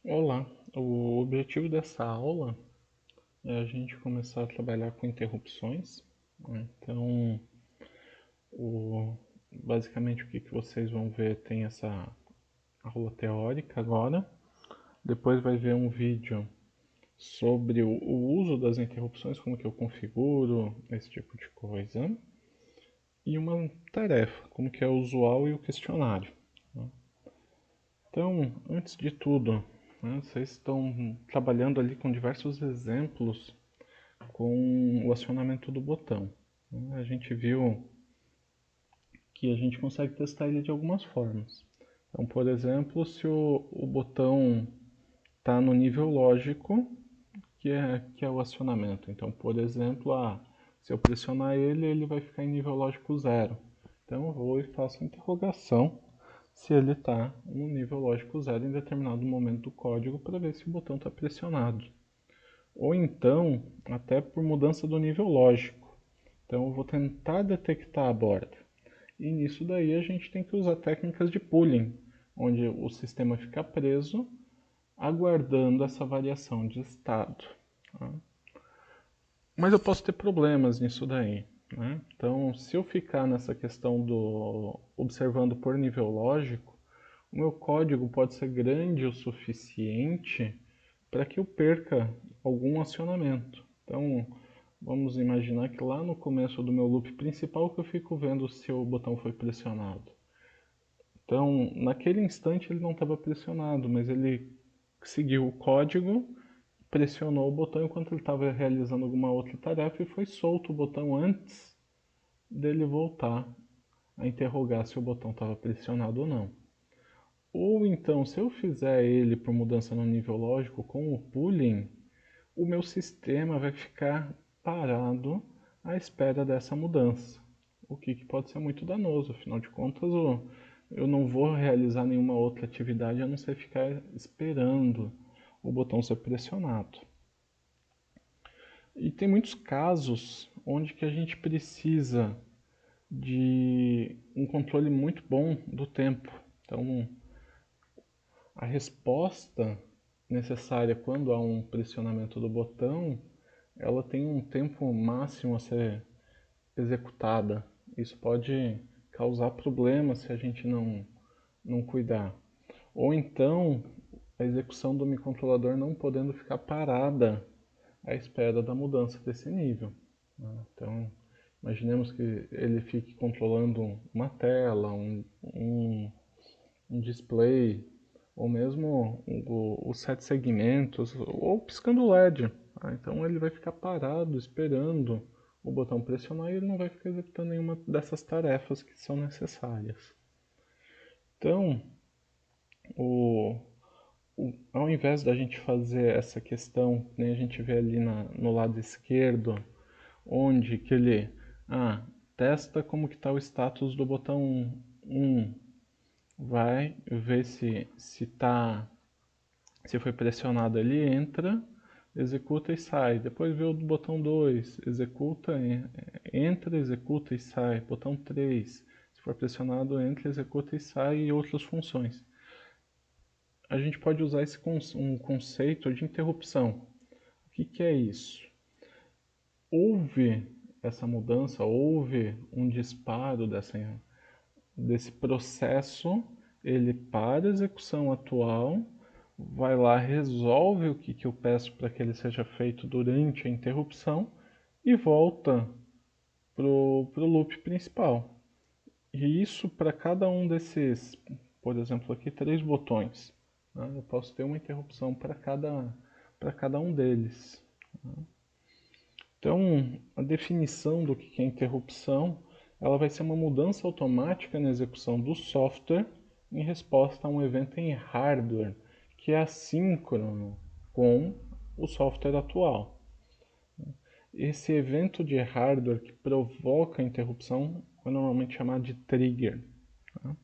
Olá, o objetivo dessa aula é a gente começar a trabalhar com interrupções, né? Então, basicamente o que vocês vão ver tem essa aula teórica agora, depois vai ver um vídeo sobre o uso das interrupções, como que eu configuro, esse tipo de coisa, e uma tarefa, como que é o usual e o questionário, né? Então, antes de tudo, né, vocês estão trabalhando ali com diversos exemplos com o acionamento do botão. A gente viu que a gente consegue testar ele de algumas formas. Então, por exemplo, se o botão está no nível lógico, que é o acionamento. Então, por exemplo, se eu pressionar ele, ele vai ficar em nível lógico zero. Então, eu vou e faço a interrogação se ele está no nível lógico zero em determinado momento do código para ver se o botão está pressionado. Ou então, até por mudança do nível lógico. Então eu vou tentar detectar a borda. E nisso daí a gente tem que usar técnicas de pooling, onde o sistema fica preso, aguardando essa variação de estado. Tá? Mas eu posso ter problemas nisso daí. Né? Então, se eu ficar nessa questão do observando por nível lógico, o meu código pode ser grande o suficiente para que eu perca algum acionamento. Então, vamos imaginar que lá no começo do meu loop principal que eu fico vendo se o botão foi pressionado. Então, naquele instante ele não estava pressionado, mas ele seguiu o código, pressionou o botão enquanto ele estava realizando alguma outra tarefa e foi solto o botão antes dele voltar a interrogar se o botão estava pressionado ou não. Ou então, se eu fizer ele por mudança no nível lógico com o pooling, o meu sistema vai ficar parado à espera dessa mudança, o que pode ser muito danoso. Afinal de contas, eu não vou realizar nenhuma outra atividade a não ser ficar esperando o botão ser pressionado. E tem muitos casos onde que a gente precisa de um controle muito bom do tempo. Então, a resposta necessária quando há um pressionamento do botão, ela tem um tempo máximo a ser executada. Isso pode causar problemas se a gente não cuidar. Ou então, a execução do microcontrolador não podendo ficar parada à espera da mudança desse nível. Então, imaginemos que ele fique controlando uma tela, um display, ou mesmo os 7 segmentos, ou piscando LED. Então ele vai ficar parado esperando o botão pressionar e ele não vai ficar executando nenhuma dessas tarefas que são necessárias. Então, o, ao invés da gente fazer essa questão, que nem a gente vê ali no lado esquerdo, onde que ele testa como que está o status do botão 1, vai ver se foi pressionado, ele entra, executa e sai. Depois vê o botão 2, executa, entra, executa e sai. Botão 3, se for pressionado, entra, executa e sai, e outras funções. A gente pode usar um conceito de interrupção. O que é isso? Houve essa mudança, houve um disparo desse processo, ele para a execução atual, vai lá, resolve o que eu peço para que ele seja feito durante a interrupção e volta para o loop principal. E isso para cada um desses, por exemplo, aqui 3 botões. Né? Eu posso ter uma interrupção para cada um deles. Né? Então, a definição do que é interrupção, ela vai ser uma mudança automática na execução do software em resposta a um evento em hardware que é assíncrono com o software atual. Esse evento de hardware que provoca a interrupção é normalmente chamado de trigger. Tá?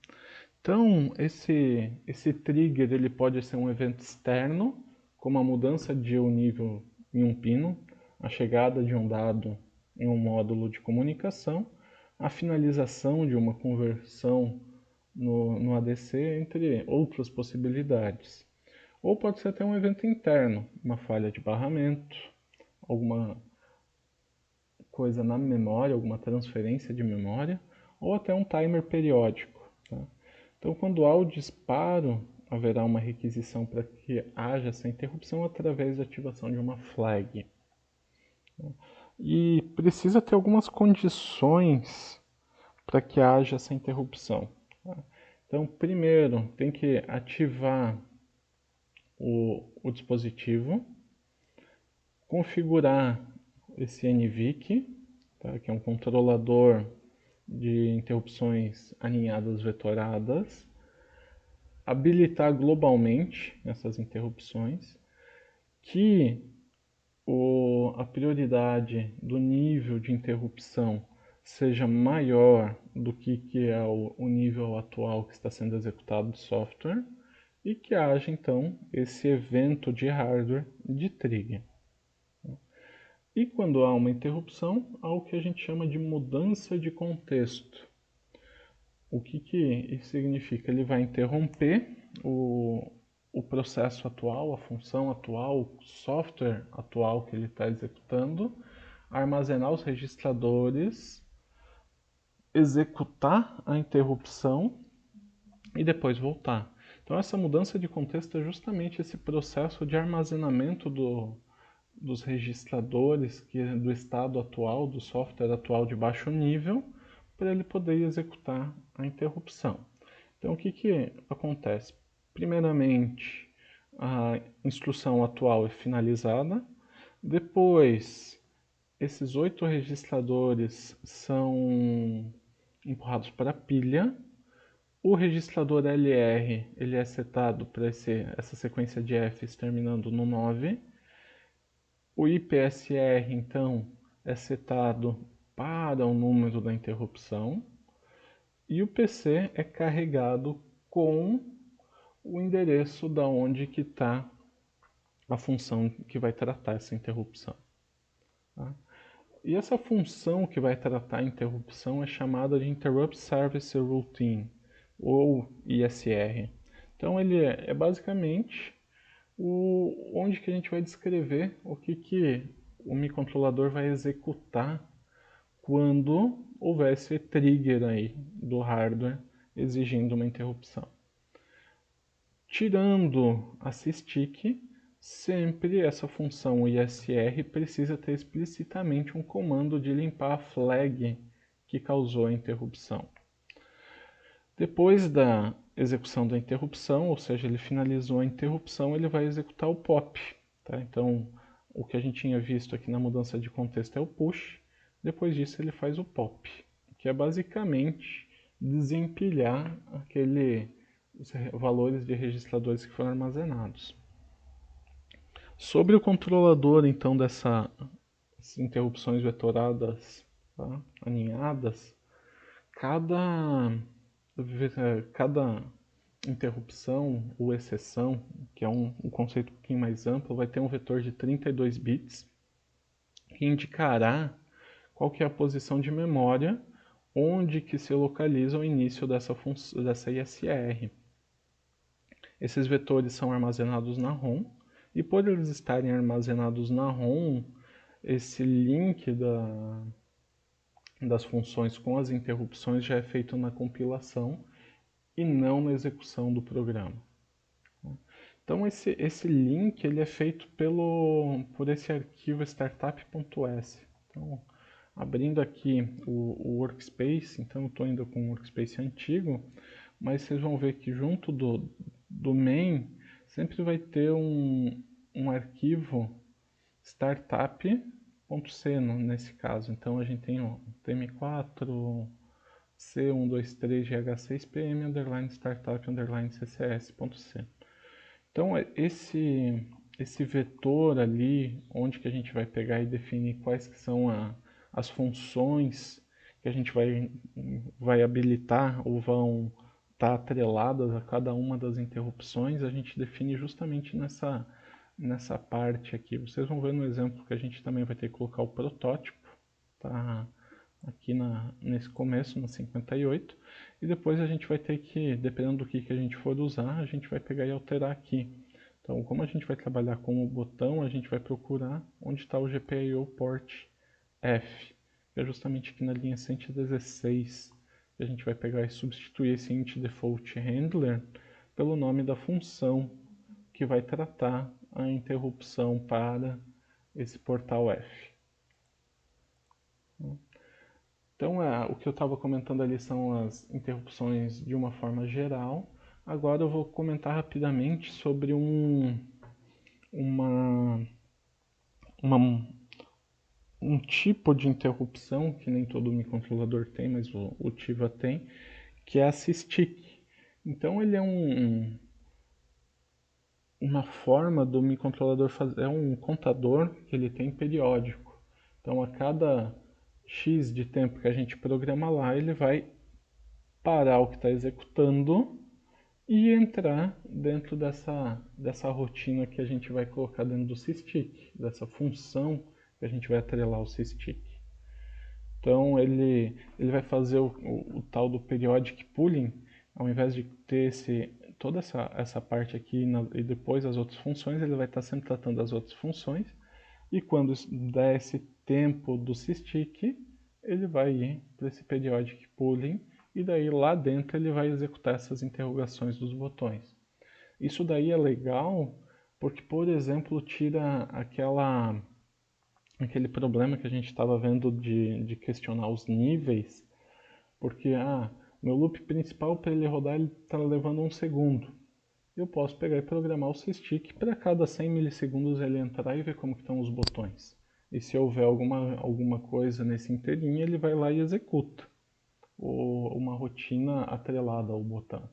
Então, esse trigger ele pode ser um evento externo, como a mudança de um nível em um pino, a chegada de um dado em um módulo de comunicação, a finalização de uma conversão no ADC, entre outras possibilidades. Ou pode ser até um evento interno, uma falha de barramento, alguma coisa na memória, alguma transferência de memória, ou até um timer periódico. Tá? Então, quando há o disparo, haverá uma requisição para que haja essa interrupção através da ativação de uma flag. E precisa ter algumas condições para que haja essa interrupção. Tá? Então, primeiro, tem que ativar o dispositivo, configurar esse NVIC, tá? Que é um controlador de interrupções aninhadas vetoradas, habilitar globalmente essas interrupções, que a prioridade do nível de interrupção seja maior do que é o nível atual que está sendo executado do software e que haja então esse evento de hardware de trigger. E quando há uma interrupção, há o que a gente chama de mudança de contexto. O que isso significa? Ele vai interromper o processo atual, a função atual, o software atual que ele está executando, armazenar os registradores, executar a interrupção e depois voltar. Então essa mudança de contexto é justamente esse processo de armazenamento dos registradores do estado atual, do software atual de baixo nível, para ele poder executar a interrupção. Então o que acontece? Primeiramente, a instrução atual é finalizada, depois esses 8 registradores são empurrados para a pilha, o registrador LR ele é setado para essa sequência de Fs terminando no 9, o IPSR então é setado para o número da interrupção e o PC é carregado com o endereço da onde que está a função que vai tratar essa interrupção. Tá? E essa função que vai tratar a interrupção é chamada de Interrupt Service Routine, ou ISR. Então ele é basicamente onde que a gente vai descrever o que o microcontrolador vai executar quando houver esse trigger aí do hardware exigindo uma interrupção. Tirando a SysTick, sempre essa função ISR precisa ter explicitamente um comando de limpar a flag que causou a interrupção. Depois da execução da interrupção, ou seja, ele finalizou a interrupção, ele vai executar o POP. Tá? Então, o que a gente tinha visto aqui na mudança de contexto é o push, depois disso ele faz o POP, que é basicamente desempilhar os valores de registradores que foram armazenados. Sobre o controlador, então, dessas interrupções vetoradas, tá? Aninhadas, cada interrupção ou exceção, que é um conceito um pouquinho mais amplo, vai ter um vetor de 32 bits que indicará qual que é a posição de memória onde que se localiza o início dessa ISR. Esses vetores são armazenados na ROM e por eles estarem armazenados na ROM, esse link das funções com as interrupções já é feito na compilação e não na execução do programa. Então esse link ele é feito por esse arquivo startup.s. Então, abrindo aqui o workspace, então eu estou ainda com o workspace antigo, mas vocês vão ver que junto do main sempre vai ter um arquivo startup.c nesse caso. Então a gente tem o tm4 c123gh6pm startup_ccs.c. Então esse vetor ali, onde que a gente vai pegar e definir quais que são as funções que a gente vai habilitar ou vão estar atreladas a cada uma das interrupções, a gente define justamente nessa parte aqui. Vocês vão ver no exemplo que a gente também vai ter que colocar o protótipo, tá? Aqui nesse começo, no 58, e depois a gente vai ter que, dependendo do que a gente for usar, a gente vai pegar e alterar aqui. Então, como a gente vai trabalhar com o botão, a gente vai procurar onde está o GPIO port F, que é justamente aqui na linha 116. A gente vai pegar e substituir esse int default handler pelo nome da função que vai tratar a interrupção para esse portal F. Então, o que eu estava comentando ali são as interrupções de uma forma geral. Agora eu vou comentar rapidamente sobre um tipo de interrupção que nem todo microcontrolador tem, mas o Tiva tem, que é a SysTick. Então ele é uma forma do microcontrolador fazer, é um contador que ele tem periódico. Então a cada X de tempo que a gente programa lá, ele vai parar o que está executando e entrar dentro dessa rotina que a gente vai colocar dentro do SysTick, dessa função que a gente vai atrelar ao SysTick. Então ele vai fazer o tal do periodic pooling, ao invés de ter toda essa parte aqui e depois as outras funções, ele vai estar sempre tratando as outras funções, e quando der esse tempo do SysTick, ele vai ir para esse periodic pooling, e daí lá dentro ele vai executar essas interrogações dos botões. Isso daí é legal porque, por exemplo, tira aquele problema que a gente estava vendo de questionar os níveis, porque meu loop principal para ele rodar ele está levando 1 segundo. Eu posso pegar e programar o SysTick para cada 100 milissegundos ele entrar e ver como estão os botões. E se houver alguma coisa nesse inteirinho, ele vai lá e executa uma rotina atrelada ao botão.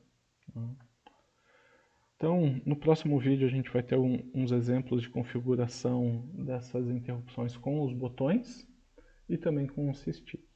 Então, no próximo vídeo a gente vai ter uns exemplos de configuração dessas interrupções com os botões e também com o SysTick.